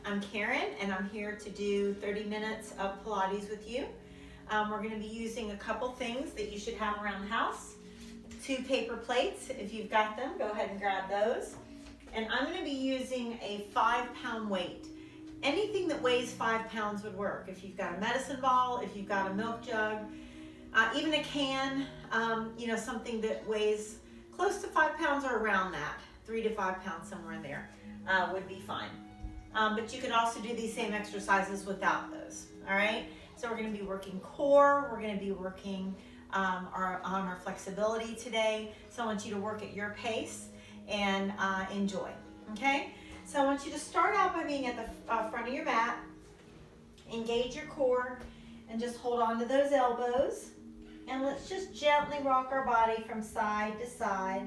I'm Karen, and I'm here to do 30 minutes of Pilates with you. We're going to be using a couple things that you should have around the house. 2 paper plates. If you've got them, go ahead and grab those. And I'm going to be using a 5-pound weight. Anything that weighs 5 pounds would work. If you've got a medicine ball, if you've got a milk jug, even a can, something that weighs close to 5 pounds or around that, 3 to 5 pounds, somewhere in there, would be fine. But you could also do these same exercises without those, all right? So we're going to be working core, we're going to be working on our flexibility today. So I want you to work at your pace and enjoy, okay? So I want you to start out by being at the front of your mat, engage your core, and just hold on to those elbows. And let's just gently rock our body from side to side.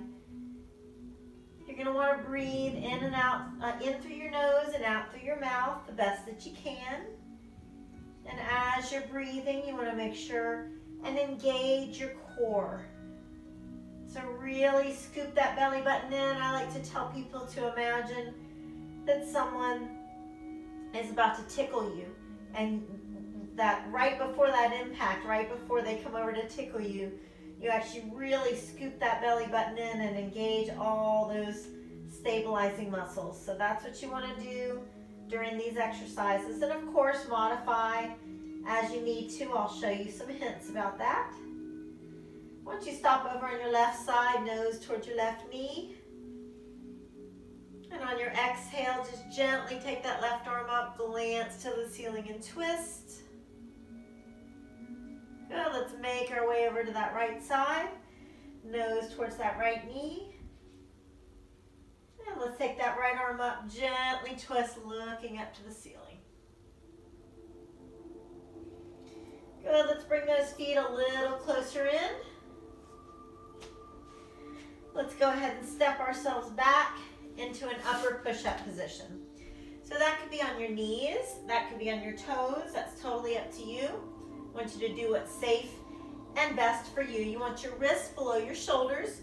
You're going to want to breathe in and out, in through your nose and out through your mouth the best that you can. And as you're breathing, you want to make sure and engage your core. So really scoop that belly button in. I like to tell people to imagine that someone is about to tickle you, and that right before that impact, right before they come over to tickle you, you actually really scoop that belly button in and engage all those stabilizing muscles. So that's what you want to do during these exercises. And of course, modify as you need to. I'll show you some hints about that. Once you stop over on your left side, nose towards your left knee. And on your exhale, just gently take that left arm up, glance to the ceiling and twist. Good, let's make our way over to that right side. Nose towards that right knee. And let's take that right arm up, gently twist, looking up to the ceiling. Good, let's bring those feet a little closer in. Let's go ahead and step ourselves back into an upper push-up position. So that could be on your knees, that could be on your toes, that's totally up to you. I want you to do what's safe and best for you. You want your wrists below your shoulders.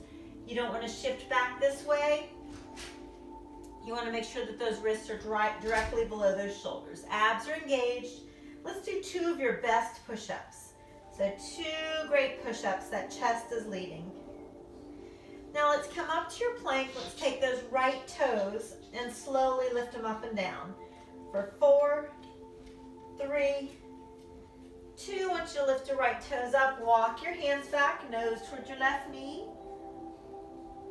You don't want to shift back this way. You want to make sure that those wrists are directly below those shoulders. Abs are engaged. Let's do 2 of your best push-ups. So 2 great push-ups that chest is leading. Now let's come up to your plank. Let's take those right toes and slowly lift them up and down. For 4, 3, 2, I want you to lift your right toes up, walk your hands back, nose towards your left knee.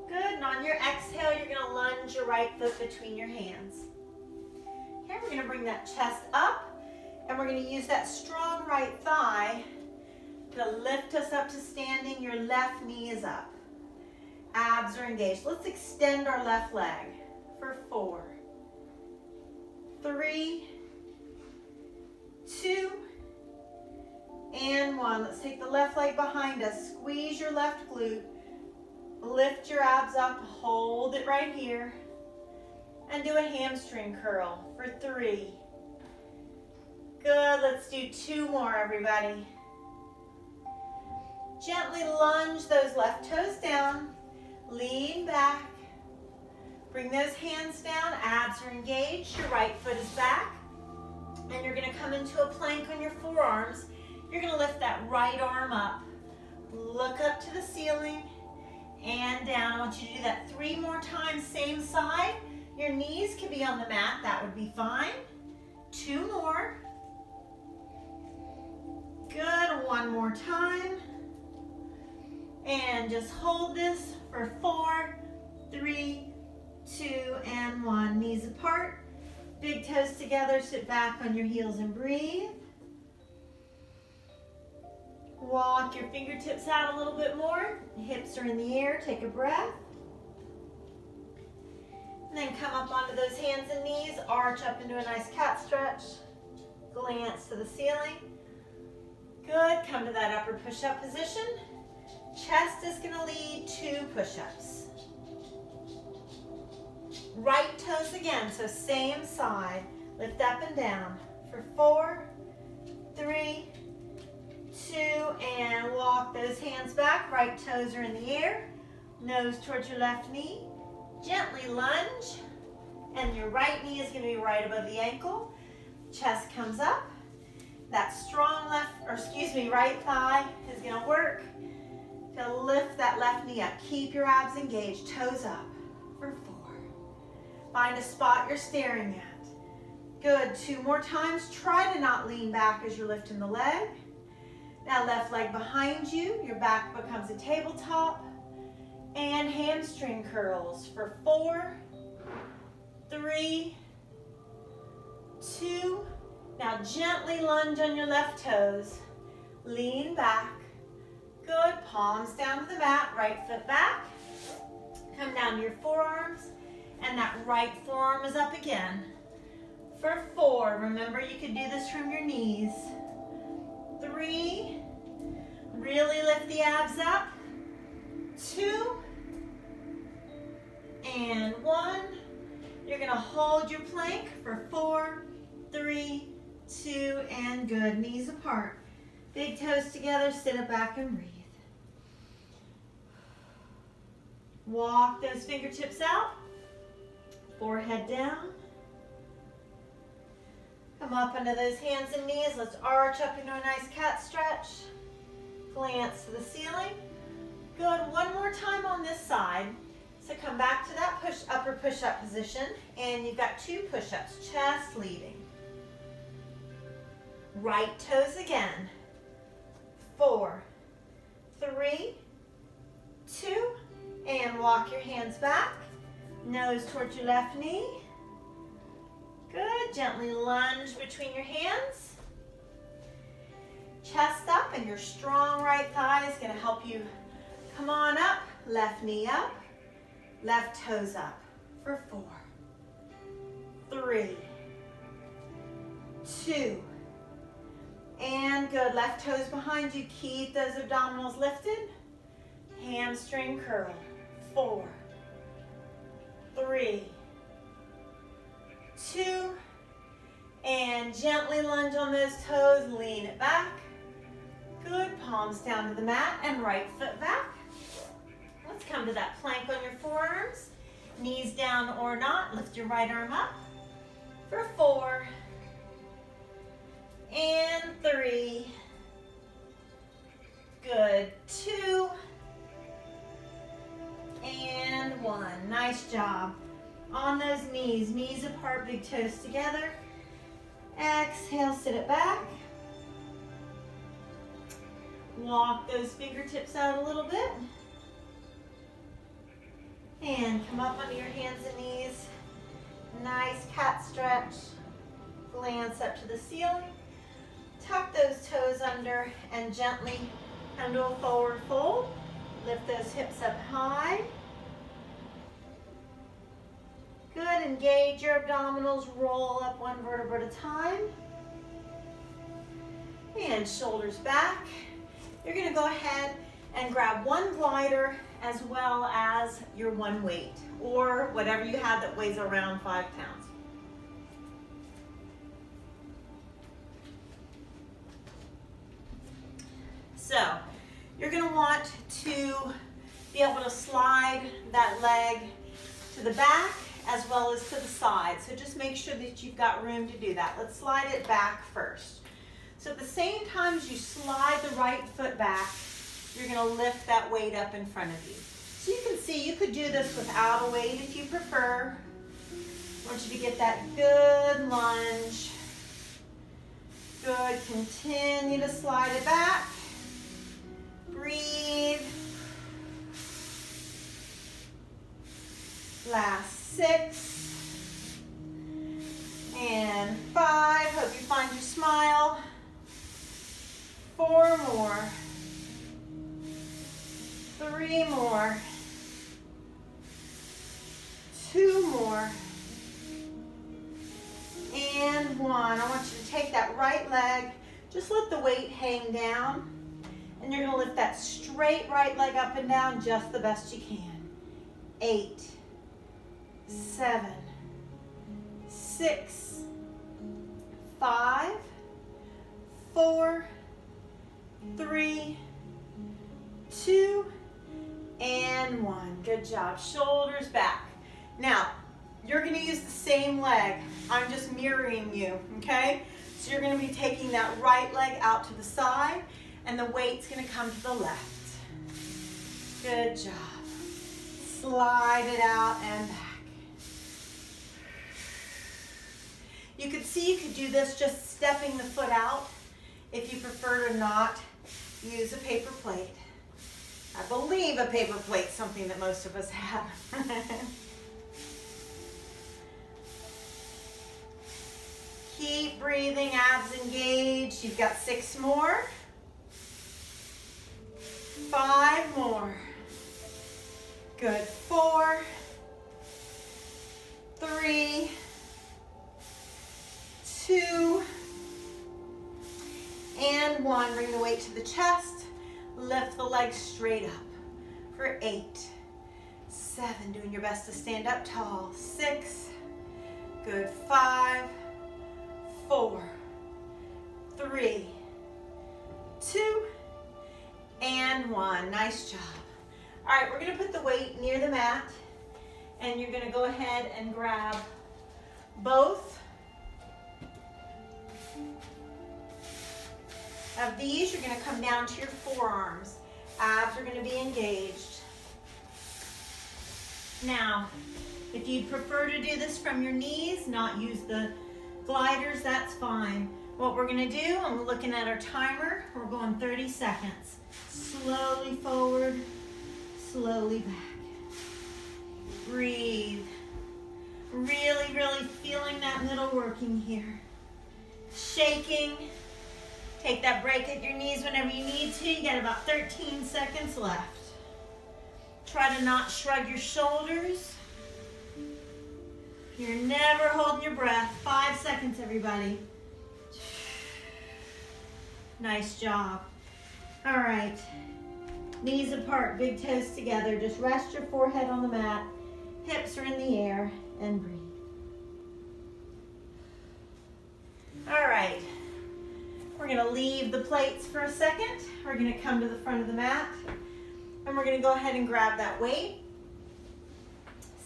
Good, and on your exhale, you're going to lunge your right foot between your hands. Okay, we're going to bring that chest up, and we're going to use that strong right thigh to lift us up to standing. Your left knee is up. Abs are engaged. Let's extend our left leg for 4, 3, 2, and 1. Let's take the left leg behind us. Squeeze your left glute. Lift your abs up. Hold it right here. And do a hamstring curl for 3. Good. Let's do 2 more, everybody. Gently lunge those left toes down. Lean back. Bring those hands down. Abs are engaged. Your right foot is back. And you're going to come into a plank on your forearms. You're going to lift that right arm up. Look up to the ceiling and down. I want you to do that 3 more times, same side. Your knees can be on the mat. That would be fine. 2 more. Good. 1 more time. And just hold this for 4, 3, 2, and 1. Knees apart. Big toes together. Sit back on your heels and breathe. Walk your fingertips out a little bit more. Hips are in the air. Take a breath. And then come up onto those hands and knees. Arch up into a nice cat stretch. Glance to the ceiling. Good. Come to that upper push-up position. Chest is going to lead 2 push-ups. Right toes again, so same side. Lift up and down for 4, 3, 2, and walk those hands back. Right toes are in the air. Nose towards your left knee. Gently lunge And your right knee is going to be right above the ankle. Chest comes up. That strong right thigh is going to work to lift that left knee up. Keep your abs engaged, toes up for 4. Find a spot you're staring at. Good, 2 more times. Try to not lean back as you're lifting the leg. Now left leg behind you, your back becomes a tabletop. And hamstring curls for 4, 3, 2. Now gently lunge on your left toes. Lean back. Good, palms down to the mat, right foot back. Come down to your forearms, and that right forearm is up again. For 4, remember you can do this from your knees. 3, really lift the abs up. 2, and 1. You're gonna hold your plank for 4, 3, 2, and good. Knees apart. Big toes together, sit it back and breathe. Walk those fingertips out. Forehead down. Come up under those hands and knees. Let's arch up into a nice cat stretch. Glance to the ceiling. Good, 1 more time on this side. So come back to that upper push-up position, and you've got 2 push-ups, chest leading. Right toes again. 4, 3, 2, and walk your hands back. Nose towards your left knee. Good, gently lunge between your hands. Chest up, and your strong right thigh is gonna help you come on up. Left knee up. Left toes up for 4, 3, 2, and good. Left toes behind you. Keep those abdominals lifted. Hamstring curl. 4, 3, 2, and gently lunge on those toes. Lean it back. Good. Palms down to the mat and right foot back. Let's come to that plank on your forearms. Knees down or not. Lift your right arm up for 4 and 3. Good. 2 and 1. Nice job. On those knees, knees apart, big toes together. Exhale, sit it back. Walk those fingertips out a little bit. And come up onto your hands and knees. Nice cat stretch. Glance up to the ceiling. Tuck those toes under and gently come to a forward fold. Lift those hips up high. Good, engage your abdominals. Roll up 1 vertebra at a time. And shoulders back. You're gonna go ahead and grab 1 glider as well as your 1 weight, or whatever you have that weighs around 5 pounds. So, you're gonna want to be able to slide that leg to the back as well as to the side. So just make sure that you've got room to do that. Let's slide it back first. So at the same time as you slide the right foot back, you're gonna lift that weight up in front of you. So you can see you could do this without a weight if you prefer. I want you to get that good lunge. Good, continue to slide it back. Breathe. Last 6. And 5, hope you find your smile. 4 more. 3 more. 2 more. And 1. I want you to take that right leg, just let the weight hang down, and you're gonna lift that straight right leg up and down just the best you can. 8, 7, 6, 5, 4, 3, 2, and 1. Good job. Shoulders back. Now, You're gonna use the same leg. I'm just mirroring you, okay? So you're gonna be taking that right leg out to the side and the weight's gonna come to the left. Good job. Slide it out and back. You could see you could do this just stepping the foot out if you prefer to not use a paper plate. I believe a paper plate's something that most of us have. Keep breathing, abs engaged. You've got 6 more. 5 more. Good. 4, 3, 2, and 1. Bring the weight to the chest. Lift the legs straight up for 8, 7. Doing your best to stand up tall. 6. Good. 5, 4, 3, 2, and 1. Nice job. All right, we're gonna put the weight near the mat and you're gonna go ahead and grab both of these. You're gonna come down to your forearms. Abs are gonna be engaged. Now, if you prefer to do this from your knees, not use the gliders, that's fine. What we're gonna do, I'm looking at our timer, we're going 30 seconds. Slowly forward, slowly back. Breathe. Really, really feeling that middle working here. Shaking. Take that break at your knees whenever you need to. You got about 13 seconds left. Try to not shrug your shoulders. You're never holding your breath. 5 seconds, everybody. Nice job. All right. Knees apart, big toes together. Just rest your forehead on the mat. Hips are in the air and breathe. All right. We're gonna leave the plates for a second. We're gonna come to the front of the mat and we're gonna go ahead and grab that weight.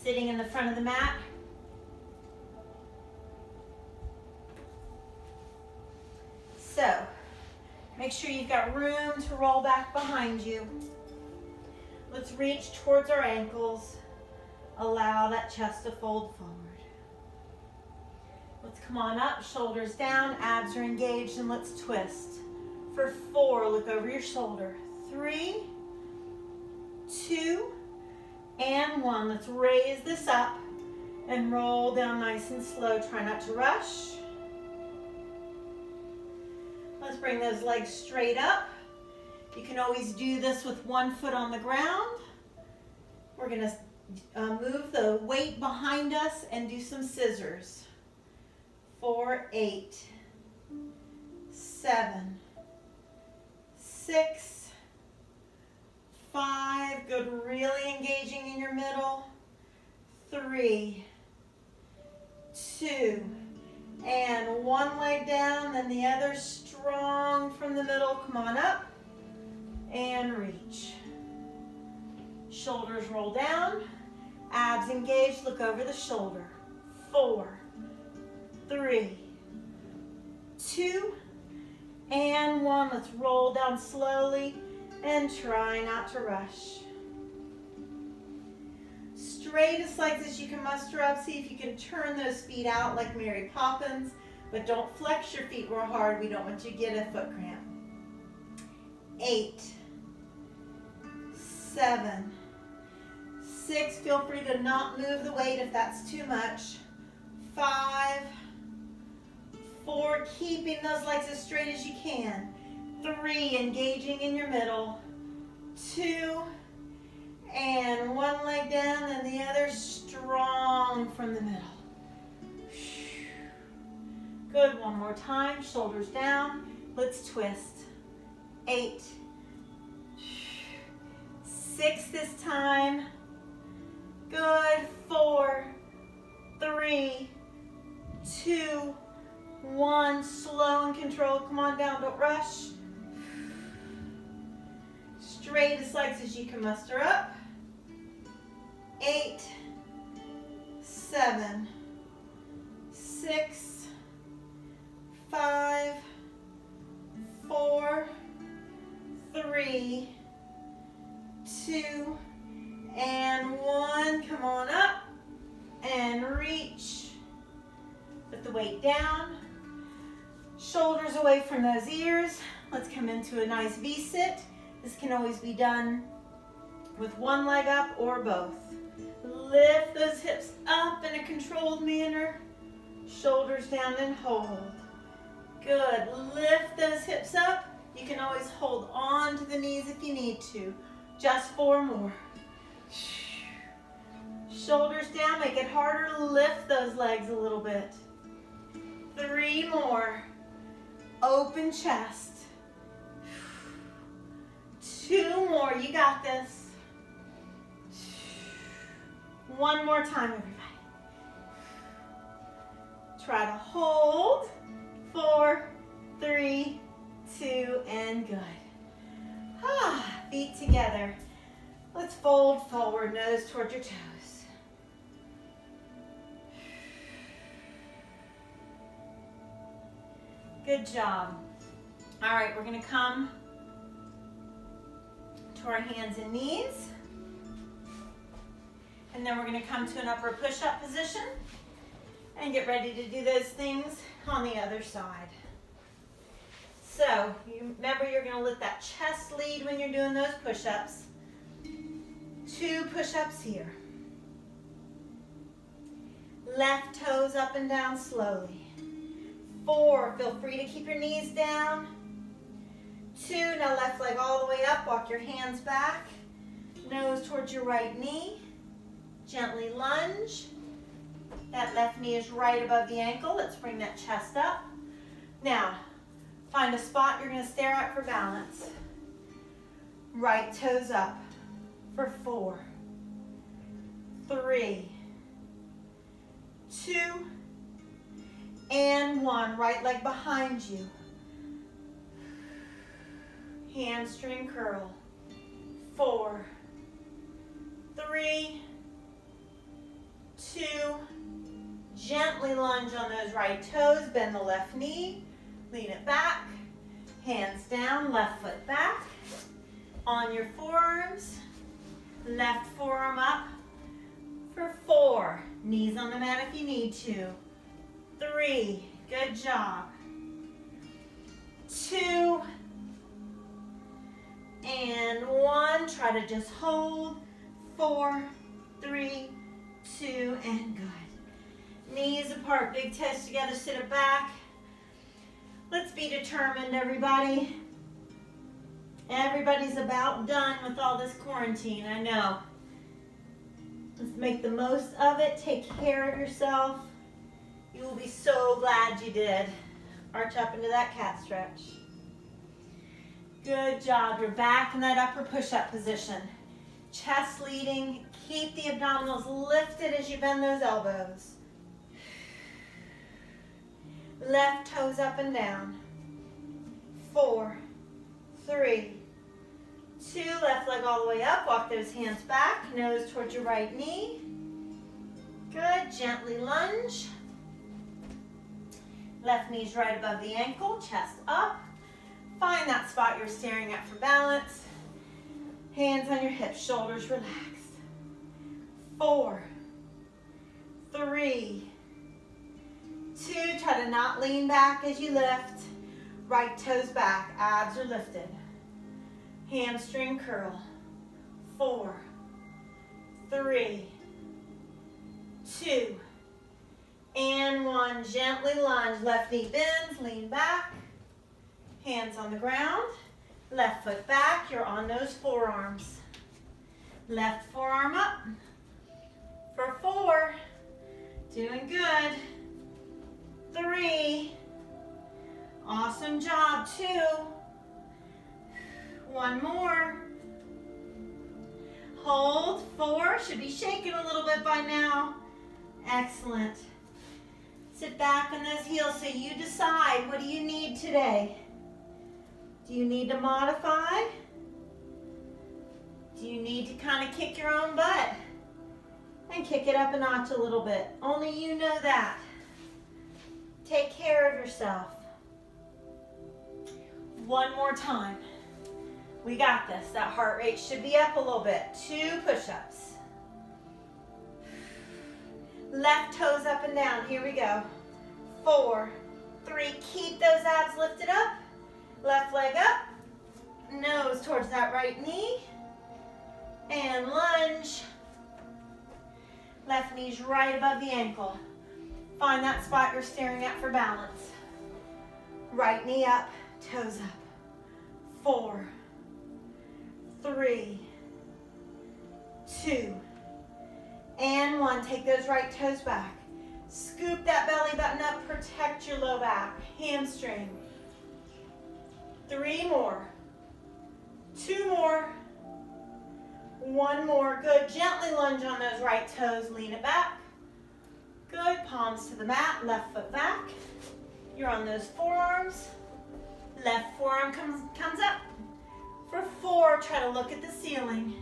Sitting in the front of the mat. So, make sure you've got room to roll back behind you. Let's reach towards our ankles. Allow that chest to fold forward. Let's come on up, shoulders down, abs are engaged, and let's twist. For 4, look over your shoulder. 3, 2, and 1. Let's raise this up and roll down nice and slow. Try not to rush. Let's bring those legs straight up. You can always do this with one foot on the ground. We're gonna move the weight behind us and do some scissors. 4, 8, 7, 6, 5. Good, really engaging in your middle. 3, 2, and 1 leg down, then the other strong from the middle. Come on up and reach. Shoulders roll down, abs engaged, look over the shoulder. 4, 3, 2, and 1. Let's roll down slowly and try not to rush. Straightest legs as you can muster up. See if you can turn those feet out like Mary Poppins, but don't flex your feet real hard. We don't want you to get a foot cramp. 8, 7, 6. Feel free to not move the weight if that's too much. 5, 4. Keeping those legs as straight as you can. 3. Engaging in your middle. 2. And 1 leg down and the other strong from the middle. Good, 1 more time, shoulders down. Let's twist. 8, 6 this time. Good, 4, 3, 2, 1. Slow and controlled, come on down, don't rush. Straightest legs as you can muster up. 8, 7, 6, 5, 4, 3, 2, and 1. Come on up and reach. Put the weight down. Shoulders away from those ears. Let's come into a nice V-sit. This can always be done with one leg up or both. Lift those hips up in a controlled manner. Shoulders down and hold. Good. Lift those hips up. You can always hold on to the knees if you need to. Just 4 more. Shoulders down. Make it harder to lift those legs a little bit. 3 more. Open chest. 2 more. You got this. 1 more time, everybody. Try to hold. 4, 3, 2, and good. Feet together. Let's fold forward, nose toward your toes. Good job. All right, we're going to come to our hands and knees. And then we're going to come to an upper push-up position and get ready to do those things on the other side. So, remember you're going to let that chest lead when you're doing those push-ups. 2 push-ups here. Left toes up and down slowly. 4, feel free to keep your knees down. 2, now left leg all the way up, walk your hands back. Nose towards your right knee. Gently lunge. That left knee is right above the ankle. Let's bring that chest up. Now, find a spot you're going to stare at for balance. Right toes up for 4, 3, 2, and 1. Right leg behind you. Hamstring curl. 4, 3, 2, gently lunge on those right toes, bend the left knee, lean it back, hands down, left foot back, on your forearms, left forearm up for 4, knees on the mat if you need to, 3, good job, 2, and 1, try to just hold, 4, 3, 2, and good. Knees apart, big toes together, sit it back. Let's be determined, everybody. Everybody's about done with all this quarantine, I know. Let's make the most of it. Take care of yourself. You will be so glad you did. Arch up into that cat stretch. Good job. You're back in that upper push-up position. Chest leading. Keep the abdominals lifted as you bend those elbows. Left toes up and down. 4, 3, 2, left leg all the way up. Walk those hands back. Nose towards your right knee. Good. Gently lunge. Left knee's right above the ankle. Chest up. Find that spot you're staring at for balance. Hands on your hips. Shoulders relaxed. 4, 3, 2, try to not lean back as you lift. Right toes back, abs are lifted. Hamstring curl. 4, 3, 2, and 1. Gently lunge. Left knee bends, lean back. Hands on the ground. Left foot back, you're on those forearms. Left forearm up. For 4, doing good. 3, awesome job. 2, 1 more. Hold. 4, should be shaking a little bit by now. Excellent. Sit back on those heels so you decide, what do you need today? Do you need to modify? Do you need to kind of kick your own butt? and kick it up a notch a little bit. Only you know that. Take care of yourself. One more time. We got this. That heart rate should be up a little bit. 2 push-ups. Left toes up and down. Here we go. 4, 3. Keep those abs lifted up. Left leg up. Nose towards that right knee. And lunge. Left knee's right above the ankle. Find that spot you're staring at for balance. Right knee up, toes up. 4, 3, 2, and 1. Take those right toes back. Scoop that belly button up, protect your low back, hamstring. 3 more, 2 more, 1 more. Good, gently lunge on those right toes, lean it back. Good, palms to the mat, left foot back. You're on those forearms. Left forearm comes up. For 4, try to look at the ceiling.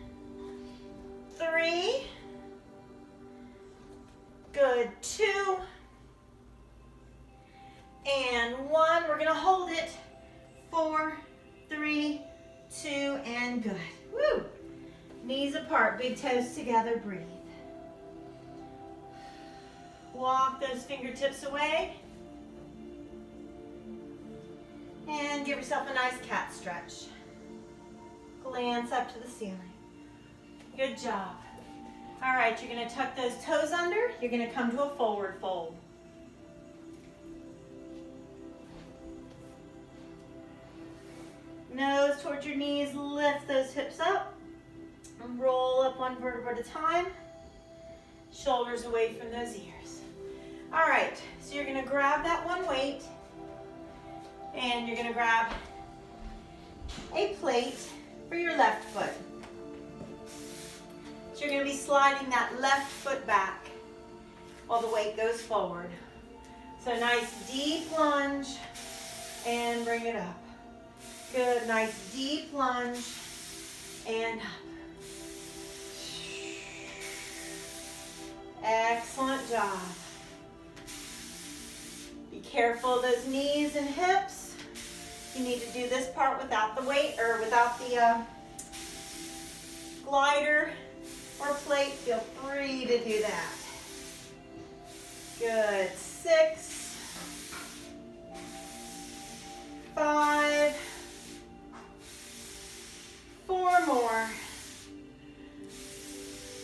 3. Good, 2. And 1. We're gonna hold it. 4, 3, 2, and good. Woo! Knees apart, big toes together, breathe. Walk those fingertips away. And give yourself a nice cat stretch. Glance up to the ceiling. Good job. All right, you're gonna tuck those toes under. You're gonna come to a forward fold. Nose towards your knees, lift those hips up. And roll up 1 vertebra at a time. Shoulders away from those ears. All right, so you're gonna grab that one weight and you're gonna grab a plate for your left foot. So you're gonna be sliding that left foot back while the weight goes forward. So nice deep lunge and bring it up. Good, nice deep lunge and up. Excellent job. Be careful of those knees and hips. You need to do this part without the weight or without the glider or plate. Feel free to do that. Good. 6, 5, 4 more.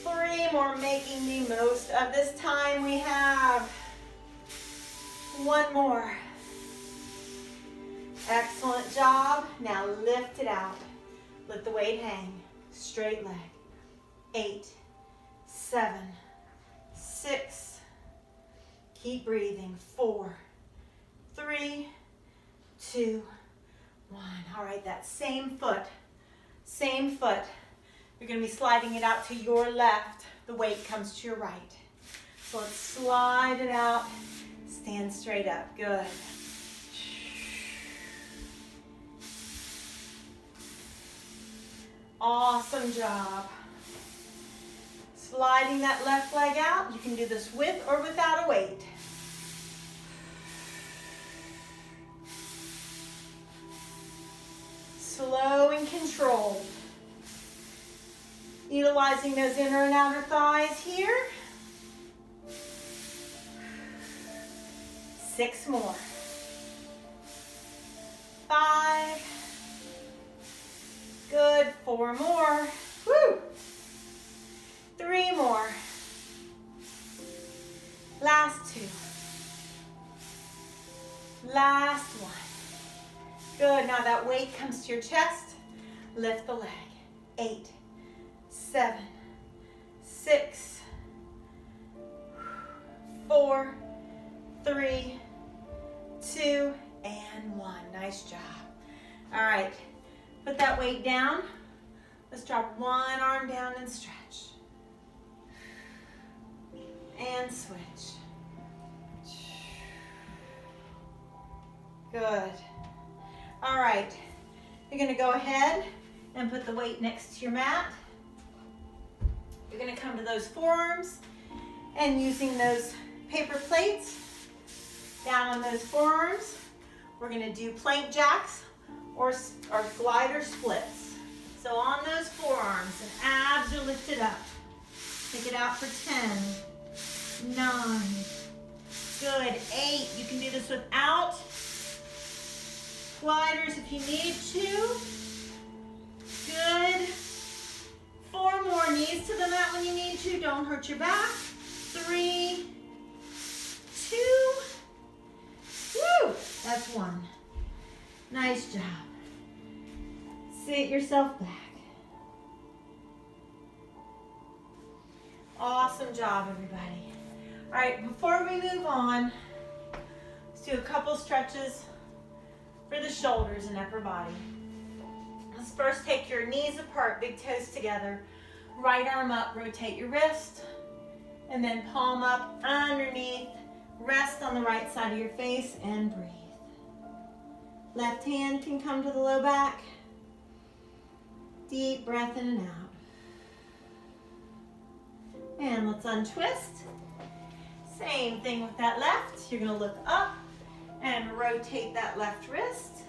3 more, making the most of this time we have. 1 more. Excellent job. Now lift it out. Let the weight hang. Straight leg. 8, 7, 6. Keep breathing. 4, 3, 2, 1. All right, that same foot. You're going to be sliding it out to your left. The weight comes to your right. So let's slide it out. Stand straight up. Good. Awesome job. Sliding that left leg out. You can do this with or without a weight. Slow and controlled. Utilizing those inner and outer thighs here. 6 more. 5. Good. 4 more. Woo. 3 more. Last 2. Last 1. Good. Now that weight comes to your chest. Lift the leg. 8, 7, 6, 4, 3, 2, and 1. Nice job. All right, put that weight down. Let's drop one arm down and stretch. And switch. Good. All right, you're gonna go ahead and put the weight next to your mat. You're gonna come to those forearms. And using those paper plates down on those forearms, we're gonna do plank jacks or glider splits. So on those forearms, and abs are lifted up. Take it out for 10, 9, good, 8. You can do this without gliders if you need to. Good. 4 more, knees to the mat when you need to. Don't hurt your back. 3, 2, woo, that's 1. Nice job. Sit yourself back. Awesome job, everybody. All right, before we move on, let's do a couple stretches for the shoulders and upper body. Let's first take your knees apart, big toes together. Right arm up, rotate your wrist, and then palm up underneath. Rest on the right side of your face and breathe. Left hand can come to the low back. Deep breath in and out. And let's untwist. Same thing with that left. You're gonna look up and rotate that left wrist.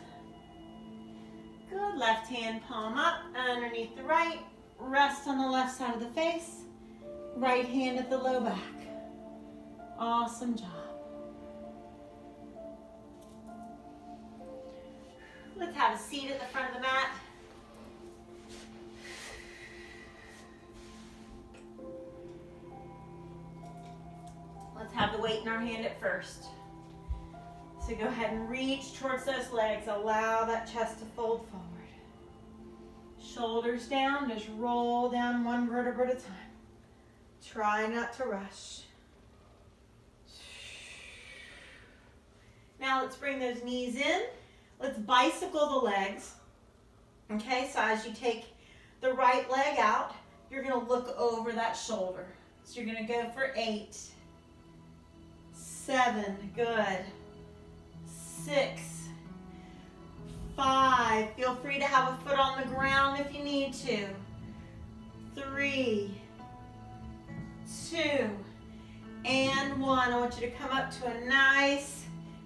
Good, left hand palm up underneath the right. Rest on the left side of the face. Right hand at the low back. Awesome job. Let's have a seat at the front of the mat. Let's have the weight in our hand at first. So go ahead and reach towards those legs. Allow that chest to fold forward. Shoulders down, just roll down one vertebra at a time. Try not to rush. Now let's bring those knees in. Let's bicycle the legs. Okay, so as you take the right leg out, you're gonna look over that shoulder. So you're gonna go for 8, 7, good, 6, 5, feel free to have a foot on the ground if you need to. 3, 2, and 1. I want you to come up to a nice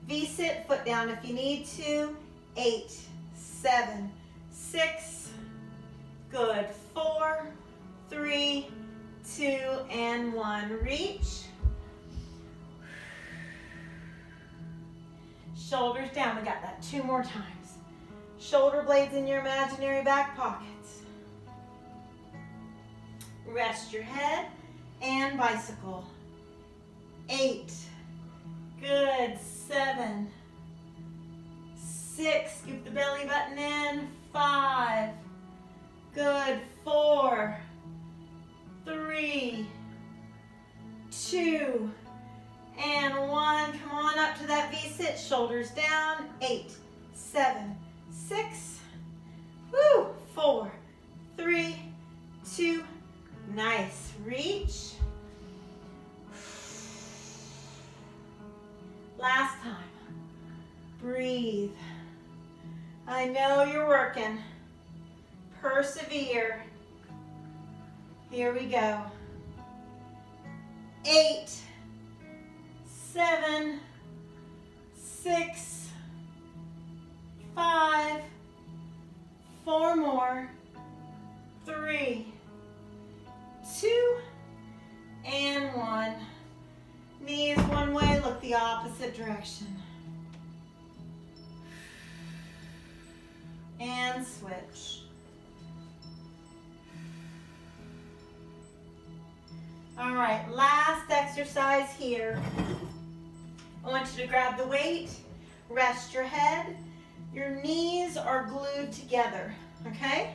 V-sit, foot down if you need to. 8, 7, 6, good, 4, 3, 2, and 1. Reach. Shoulders down, we got that 2 more times. Shoulder blades in your imaginary back pockets. Rest your head and bicycle. 8, good, 7, 6, scoop the belly button in. 5, good, 4, 3, 2, and 1. Come on up to that V-sit, shoulders down. 8, 7, 6, woo, 4, 3, 2, nice. Reach. Last time. Breathe. I know you're working. Persevere. Here we go. 8, 7, 6, 5, 4 more, 3, 2, and 1. Knees one way, look the opposite direction. And switch. All right, last exercise here. I want you to grab the weight, rest your head. Your knees are glued together, okay?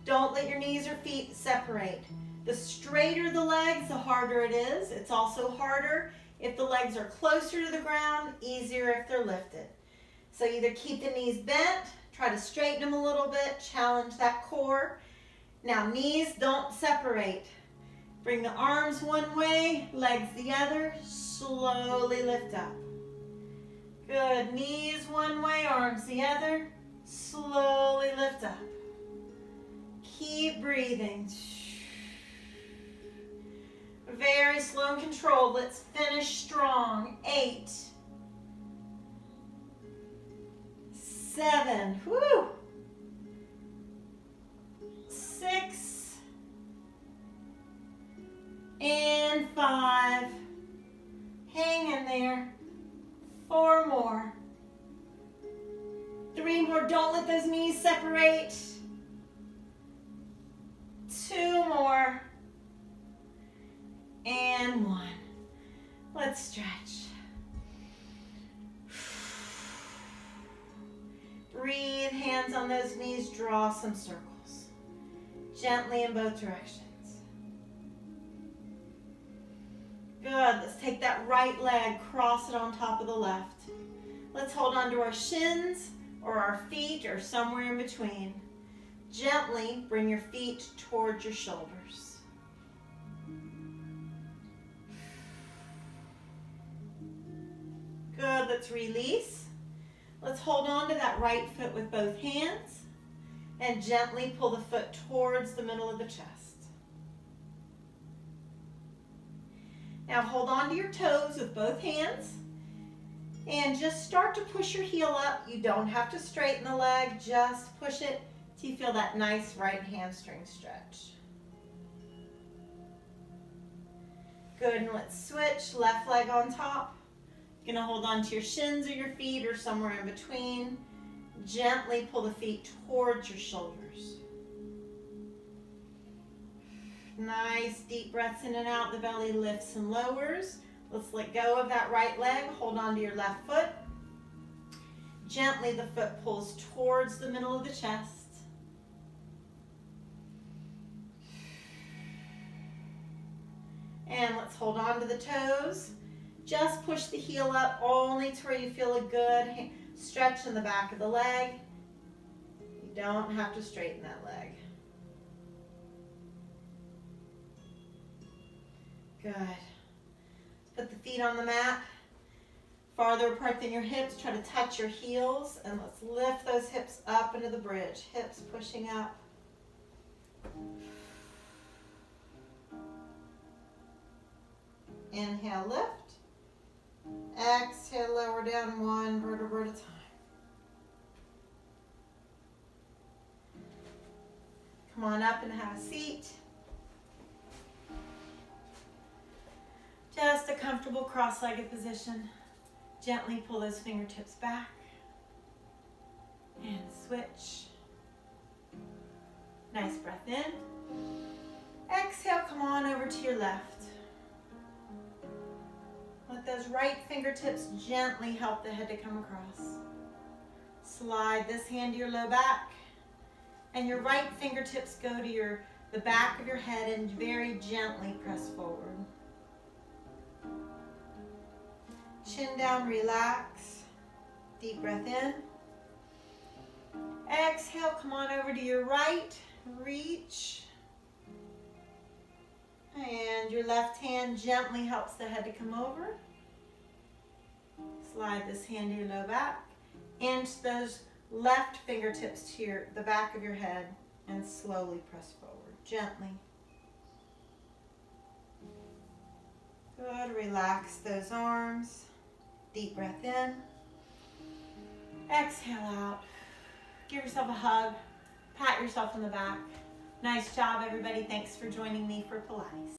Don't let your knees or feet separate. The straighter the legs, the harder it is. It's also harder if the legs are closer to the ground, easier if they're lifted. So either keep the knees bent, try to straighten them a little bit, challenge that core. Now knees don't separate. Bring the arms one way, legs the other, slowly lift up. Good, knees one way, arms the other, slowly lift up. Keep breathing. Very slow and controlled. Let's finish strong. 8, 7, whoo, 6, and 5. Hang in there. 4 more. 3 more. Don't let those knees separate. 2 more. And 1. Let's stretch. Breathe, hands on those knees, draw some circles. Gently in both directions. Good, let's take that right leg, cross it on top of the left. Let's hold on to our shins or our feet or somewhere in between. Gently bring your feet towards your shoulders. Good, let's release. Let's hold on to that right foot with both hands and gently pull the foot towards the middle of the chest. Now hold on to your toes with both hands and just start to push your heel up. You don't have to straighten the leg, just push it till you feel that nice right hamstring stretch. Good, and let's switch, left leg on top. You're gonna hold on to your shins or your feet or somewhere in between. Gently pull the feet towards your shoulders. Nice deep breaths in and out. The belly lifts and lowers. Let's let go of that right leg. Hold on to your left foot. Gently the foot pulls towards the middle of the chest. And let's hold on to the toes. Just push the heel up only to where you feel a good stretch in the back of the leg. You don't have to straighten that leg. Good. Put the feet on the mat. Farther apart than your hips. Try to touch your heels. And let's lift those hips up into the bridge. Hips pushing up. Inhale, lift. Exhale, lower down 1 vertebra at a time. Come on up and have a seat. Just a comfortable cross-legged position. Gently pull those fingertips back. And switch. Nice breath in. Exhale, come on over to your left. Let those right fingertips gently help the head to come across. Slide this hand to your low back. And your right fingertips go to the back of your head and very gently press forward. Chin down, relax. Deep breath in. Exhale, come on over to your right. Reach. And your left hand gently helps the head to come over. Slide this hand to your low back. Inch those left fingertips to the back of your head and slowly press forward, gently. Good, relax those arms. Deep breath in. Exhale out. Give yourself a hug. Pat yourself on the back. Nice job, everybody. Thanks for joining me for Pilates.